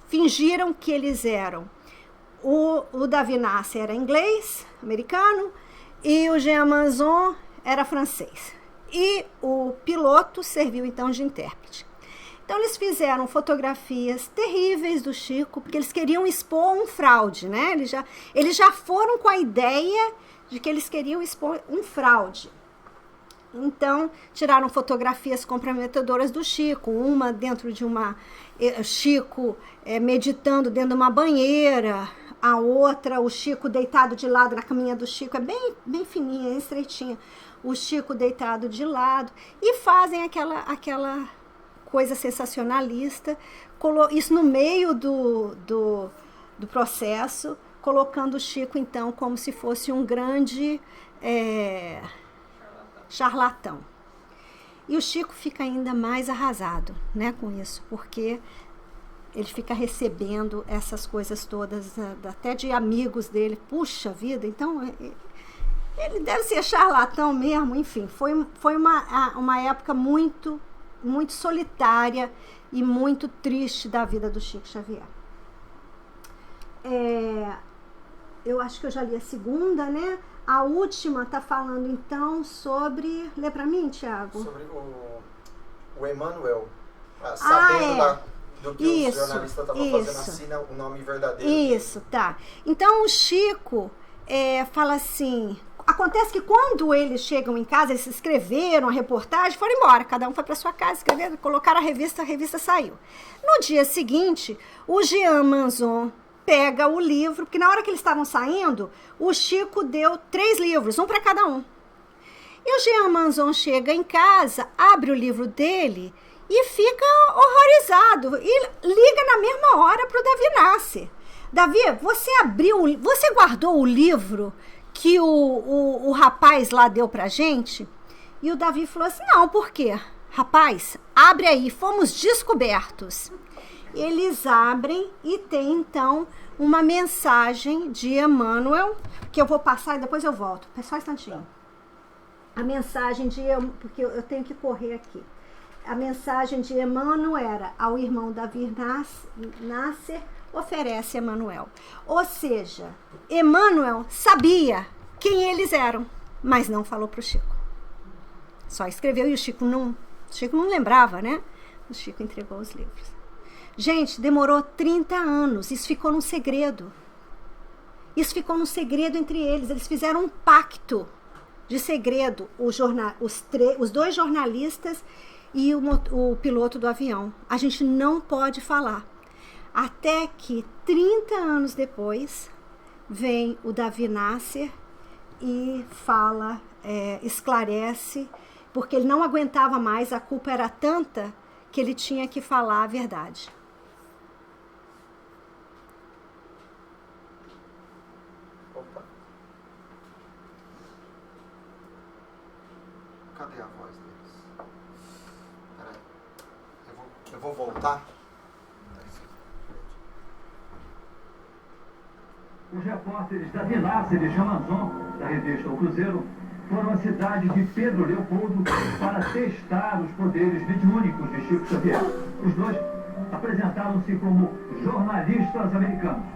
fingiram que eles eram. O Davi Nasser era inglês, americano, e o Jean Manzon era francês. E o piloto serviu então de intérprete. Então eles fizeram fotografias terríveis do Chico, porque eles queriam expor um fraude, né? Eles já foram com a ideia de que eles queriam expor um fraude. Então, tiraram fotografias comprometedoras do Chico, uma dentro de Chico meditando dentro de uma banheira, a outra, o Chico deitado de lado na caminha do Chico, é bem, bem fininha, estreitinha, o Chico deitado de lado, e fazem aquela coisa sensacionalista, isso no meio do processo, colocando o Chico, então, como se fosse um grande charlatão. E o Chico fica ainda mais arrasado, né, com isso, porque ele fica recebendo essas coisas todas, até de amigos dele. Puxa vida, então ele deve ser charlatão mesmo. Enfim, foi uma época muito, muito solitária e muito triste da vida do Chico Xavier. Eu acho que eu já li a segunda, né? A última está falando, então, sobre... Lê para mim, Tiago. Sobre o Emmanuel. Sabendo do que o jornalista estava fazendo, assina o nome verdadeiro. Isso, tá. Então, o Chico fala assim... Acontece que quando eles chegam em casa, eles escreveram a reportagem, foram embora. Cada um foi para sua casa, escreveram, colocaram a revista saiu. No dia seguinte, o Jean Manzon pega o livro, porque na hora que eles estavam saindo, o Chico deu 3 livros, um para cada um. E o Jean Manzon chega em casa, abre o livro dele e fica horrorizado. E liga na mesma hora para o Davi Nasser. Davi, você guardou o livro que o rapaz lá deu pra gente? E o Davi falou assim, não, por quê? Rapaz, abre aí, fomos descobertos. Eles abrem e tem então uma mensagem de Emmanuel, que eu vou passar e depois eu volto. Só um instantinho. A mensagem porque eu tenho que correr aqui. A mensagem de Emmanuel era ao irmão Davi Nasser, oferece Emmanuel. Ou seja, Emmanuel sabia quem eles eram, mas não falou para o Chico. Só escreveu e o Chico não lembrava, né? O Chico entregou os livros. Gente, demorou 30 anos, isso ficou num segredo. Isso ficou num segredo entre eles. Eles fizeram um pacto de segredo, os 2 jornalistas e o piloto do avião. A gente não pode falar. Até que 30 anos depois vem o Davi Nasser e fala, esclarece, porque ele não aguentava mais, a culpa era tanta que ele tinha que falar a verdade. Opa. Cadê a voz deles? Peraí. Eu vou voltar. Os repórteres Davi Nasser e Jean Manzon, da revista O Cruzeiro, foram à cidade de Pedro Leopoldo para testar os poderes mediúnicos de Chico Xavier. Os 2 apresentaram-se como jornalistas americanos.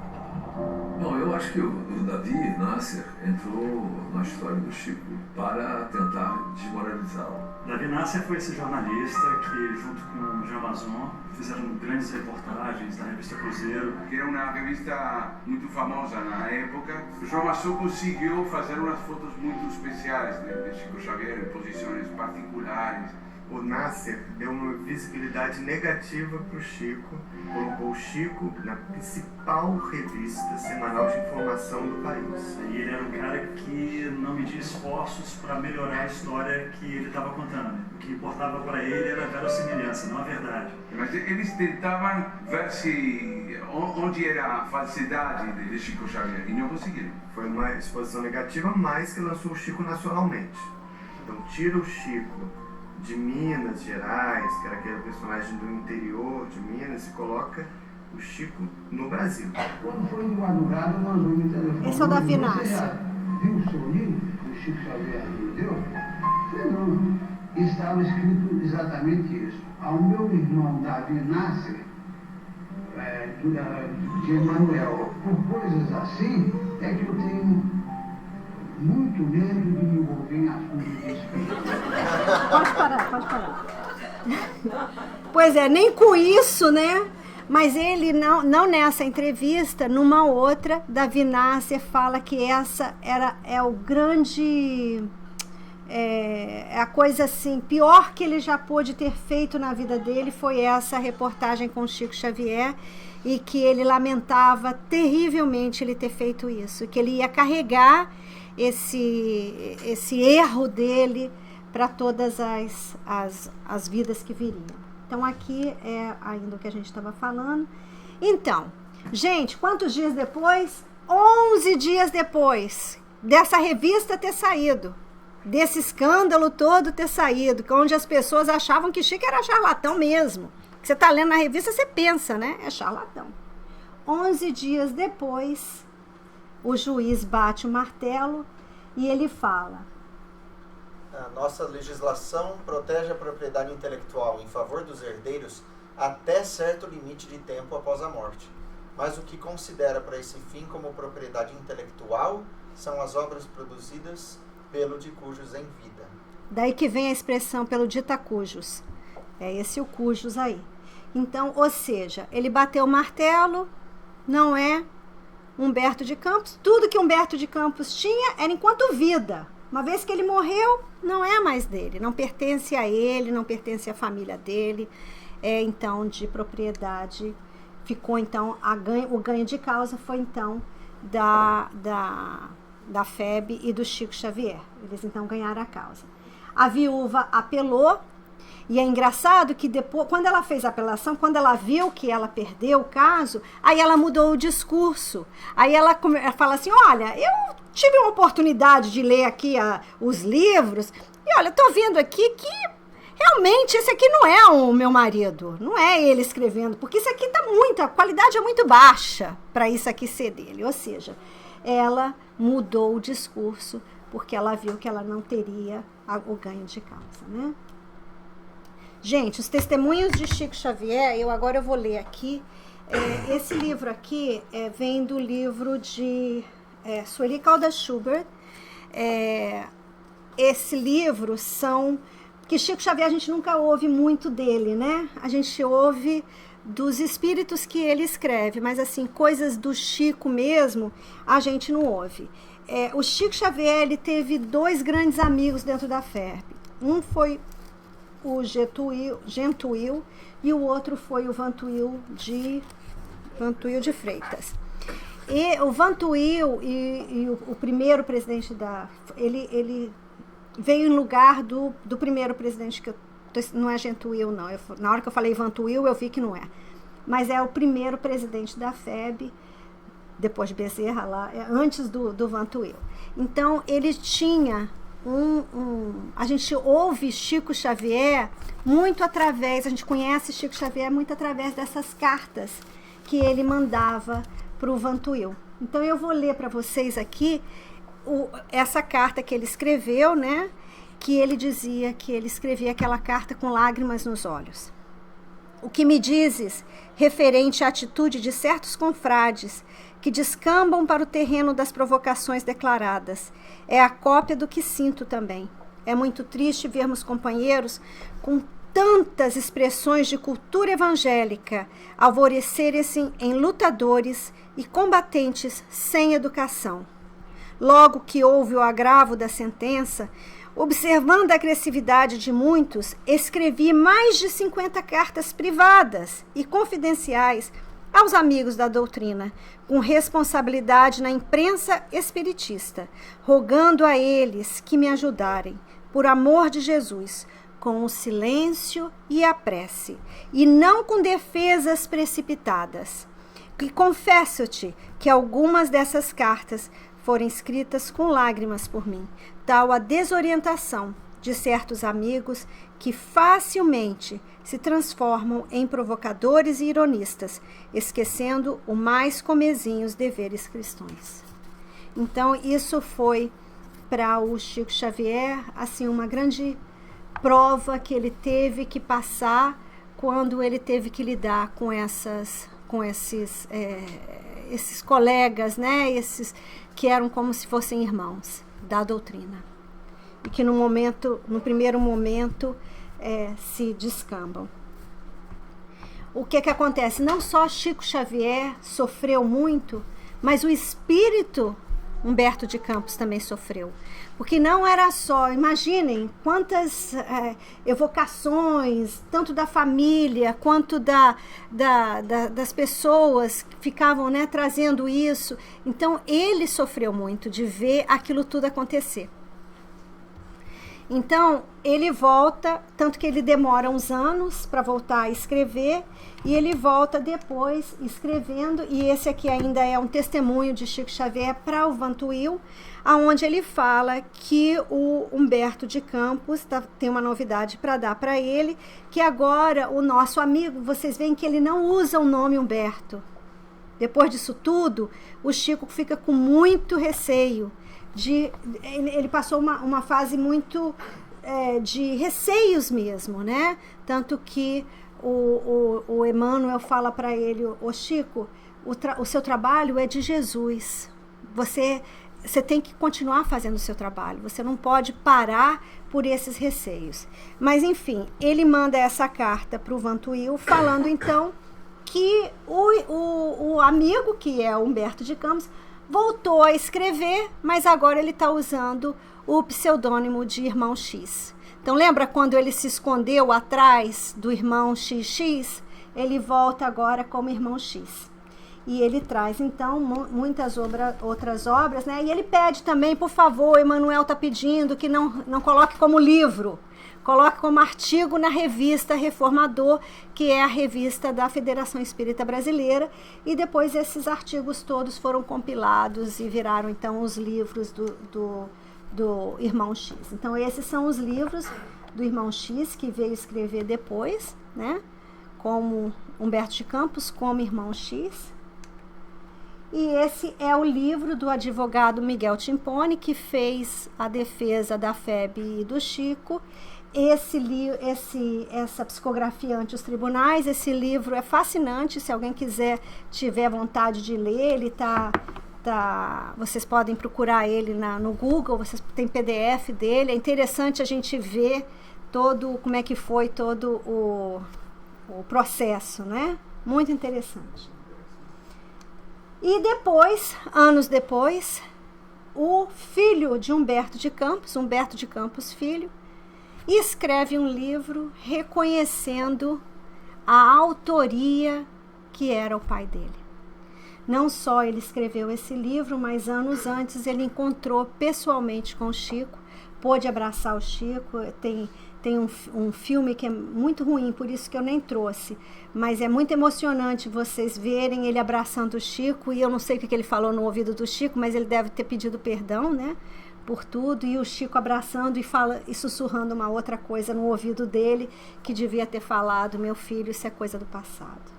Bom, eu acho que o Davi Nasser entrou na história do Chico para tentar desmoralizá-lo. Davi Nasser foi esse jornalista que, junto com o Jean Manzon, fizeram grandes reportagens na revista Cruzeiro. Que era uma revista muito famosa na época. O Jean Manzon conseguiu fazer umas fotos muito especiais de Chico Xavier, em posições particulares. o Nasser deu uma visibilidade negativa para o Chico, colocou o Chico na principal revista semanal de informação do país. E ele era um cara que não media esforços para melhorar a história que ele estava contando. O que importava para ele era a verossimilhança, não a verdade. Mas eles tentavam ver se onde era a falsidade de Chico Xavier e não conseguiram. Foi uma exposição negativa, mas que lançou o Chico nacionalmente. Então tira o Chico de Minas Gerais, que era aquele personagem do interior de Minas, e coloca o Chico no Brasil. Quando foi de madrugada, nós vamos telefonar. Esse é o da Vinácia. Viu o seu livro que o Chico Xavier me deu? Falei, não. Estava escrito exatamente isso. Ao meu irmão Davi Nasser, de Emanuel, por coisas assim, é que eu tenho muito medo de me envolver em assuntos de espírito. Pode parar. Pois é, nem com isso, né? Mas ele, não nessa entrevista, numa outra, Davi Nasser fala que essa é o grande... É a coisa assim, pior que ele já pôde ter feito na vida dele foi essa reportagem com Chico Xavier, e que ele lamentava terrivelmente ele ter feito isso, que ele ia carregar esse erro dele para todas as vidas que viriam. Então aqui é ainda o que a gente estava falando. Então, gente, quantos dias depois? 11 dias depois dessa revista ter saído, desse escândalo todo ter saído, onde as pessoas achavam que Chico era charlatão mesmo. Você está lendo na revista, você pensa, né? É charlatão. 11 dias depois, o juiz bate o martelo e ele fala: a nossa legislação protege a propriedade intelectual em favor dos herdeiros até certo limite de tempo após a morte. Mas o que considera para esse fim como propriedade intelectual são as obras produzidas pelo de cujos em vida. Daí que vem a expressão pelo dita cujos. É esse o cujos aí. Então, ou seja, ele bateu o martelo, não é Humberto de Campos. Tudo que Humberto de Campos tinha era enquanto vida. Uma vez que ele morreu, não é mais dele, não pertence a ele, não pertence à família dele. É então de propriedade, ficou então o ganho de causa foi então da FEB e do Chico Xavier. Eles então ganharam a causa. A viúva apelou. E é engraçado que depois, quando ela fez a apelação, quando ela viu que ela perdeu o caso, aí ela mudou o discurso. Aí ela fala assim: olha, eu tive uma oportunidade de ler aqui os livros, e olha, eu tô vendo aqui que realmente esse aqui não é o meu marido, não é ele escrevendo, porque isso aqui tá a qualidade é muito baixa para isso aqui ser dele. Ou seja, ela mudou o discurso porque ela viu que ela não teria o ganho de causa, né? Gente, os testemunhos de Chico Xavier, agora eu vou ler aqui. Esse livro aqui vem do livro de Sueli Caldas Schubert. Esse livro que Chico Xavier a gente nunca ouve muito dele, né? A gente ouve dos espíritos que ele escreve, mas assim, coisas do Chico mesmo, a gente não ouve. O Chico Xavier, ele teve 2 grandes amigos dentro da FEB. Um foi o Gentuil e o outro foi o Vantuil de Freitas. E o Vantuil e o primeiro presidente ele veio em lugar do primeiro presidente, que não é Gentuil, não. Na hora que eu falei Vantuil, eu vi que não é. Mas é o primeiro presidente da FEB, depois de Bezerra, antes do Vantuil. Então, ele tinha a gente ouve Chico Xavier muito através, a gente conhece Chico Xavier muito através dessas cartas que ele mandava para o Vantuil. Então eu vou ler para vocês aqui essa carta que ele escreveu, né? Que ele dizia que ele escrevia aquela carta com lágrimas nos olhos. O que me dizes referente à atitude de certos confrades que descambam para o terreno das provocações declaradas é a cópia do que sinto também. É muito triste vermos companheiros com tantas expressões de cultura evangélica alvorecerem-se em lutadores e combatentes sem educação. Logo que houve o agravo da sentença, Observando a agressividade de muitos, escrevi mais de 50 cartas privadas e confidenciais aos amigos da doutrina, com responsabilidade na imprensa espiritista, rogando a eles que me ajudarem, por amor de Jesus, com o silêncio e a prece, e não com defesas precipitadas. E confesso-te que algumas dessas cartas foram escritas com lágrimas por mim, tal a desorientação de certos amigos que facilmente se transformam em provocadores e ironistas, esquecendo o mais comezinhos deveres cristãos. Então, isso foi para o Chico Xavier, assim, uma grande prova que ele teve que passar quando ele teve que lidar com esses colegas, né? Esses que eram como se fossem irmãos da doutrina. E que no primeiro momento, se descambam. O que acontece? Não só Chico Xavier sofreu muito, mas o espírito Humberto de Campos também sofreu. Porque não era só, imaginem quantas evocações, tanto da família quanto das pessoas que ficavam, né, trazendo isso. Então ele sofreu muito de ver aquilo tudo acontecer. Então, ele volta, tanto que ele demora uns anos para voltar a escrever, e ele volta depois escrevendo, e esse aqui ainda é um testemunho de Chico Xavier para o Vantuil, aonde ele fala que o Humberto de Campos tem uma novidade para dar para ele, que agora o nosso amigo, vocês veem que ele não usa o nome Humberto. Depois disso tudo, o Chico fica com muito receio. Ele passou uma fase muito de receios mesmo, né? Tanto que o Emmanuel fala para ele: ô Chico, o seu trabalho é de Jesus, você tem que continuar fazendo o seu trabalho, você não pode parar por esses receios. Mas enfim, ele manda essa carta para o Vantuil, falando então que o amigo, que é o Humberto de Campos, voltou a escrever, mas agora ele está usando o pseudônimo de Irmão X. Então, lembra quando ele se escondeu atrás do Irmão XX? Ele volta agora como Irmão X. E ele traz, então, muitas outras obras, né? E ele pede também, por favor, Emmanuel está pedindo que não coloque como livro, coloque como artigo na revista Reformador, que é a revista da Federação Espírita Brasileira, e depois esses artigos todos foram compilados e viraram então os livros do Irmão X. Então esses são os livros do Irmão X, que veio escrever depois, né, como Humberto de Campos, como Irmão X. E esse é o livro do advogado Miguel Timpone, que fez a defesa da FEB e do Chico. Essa psicografia ante os tribunais, esse livro é fascinante. Se alguém tiver vontade de ler, ele vocês podem procurar ele no Google, vocês têm PDF dele. É interessante a gente ver como é que foi todo o processo, né? Muito interessante. E depois, anos depois, o filho de Humberto de Campos Filho, escreve um livro reconhecendo a autoria que era o pai dele. Não só ele escreveu esse livro, mas anos antes ele encontrou pessoalmente com o Chico, pôde abraçar o Chico. Tem um filme que é muito ruim, por isso que eu nem trouxe, mas é muito emocionante vocês verem ele abraçando o Chico, e eu não sei o que ele falou no ouvido do Chico, mas ele deve ter pedido perdão, né, por tudo, e o Chico abraçando e sussurrando uma outra coisa no ouvido dele, que devia ter falado: meu filho, isso é coisa do passado.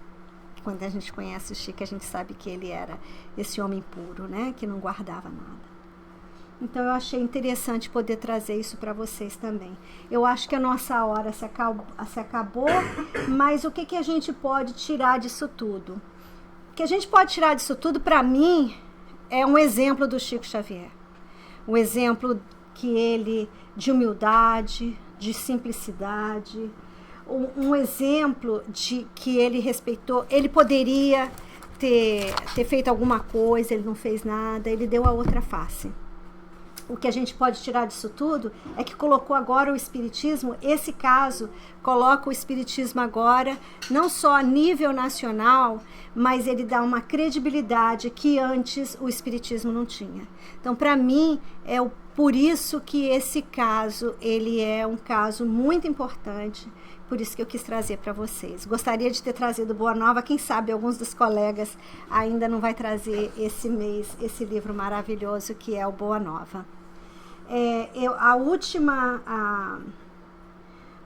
Quando a gente conhece o Chico, a gente sabe que ele era esse homem puro, né, que não guardava nada. Então eu achei interessante poder trazer isso para vocês também. Eu acho que a nossa hora se acabou, mas o que a gente pode tirar disso tudo? O que a gente pode tirar disso tudo, para mim, é um exemplo do Chico Xavier. Um exemplo de humildade, de simplicidade, um exemplo de que ele respeitou. Ele poderia ter feito alguma coisa, ele não fez nada, ele deu a outra face. o que a gente pode tirar disso tudo é que colocou agora o Espiritismo, esse caso coloca o Espiritismo agora, não só a nível nacional, mas ele dá uma credibilidade que antes o Espiritismo não tinha. Então, para mim, por isso que esse caso, ele é um caso muito importante, por isso que eu quis trazer para vocês. Gostaria de ter trazido Boa Nova, quem sabe alguns dos colegas ainda não vai trazer esse mês esse livro maravilhoso que é o Boa Nova.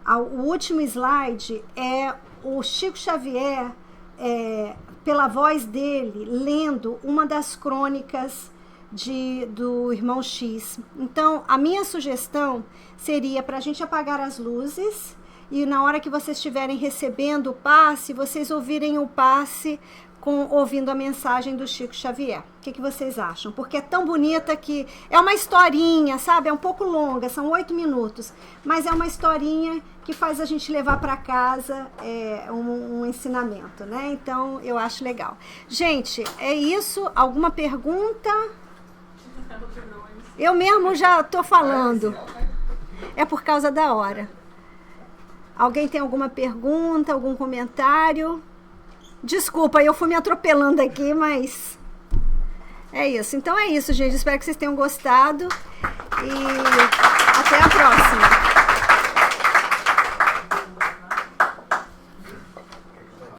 O último slide é o Chico Xavier, pela voz dele, lendo uma das crônicas do Irmão X. Então, a minha sugestão seria para a gente apagar as luzes e na hora que vocês estiverem recebendo o passe, vocês ouvirem o passe ouvindo a mensagem do Chico Xavier. O que vocês acham? Porque é tão bonita que é uma historinha, sabe? É um pouco longa, são 8 minutos, mas é uma historinha que faz a gente levar para casa um ensinamento, né? Então, eu acho legal. Gente, é isso. Alguma pergunta? Eu mesmo já estou falando. É por causa da hora. Alguém tem alguma pergunta, algum comentário? Desculpa, eu fui me atropelando aqui, mas é isso. Então é isso, gente. Espero que vocês tenham gostado e até a próxima.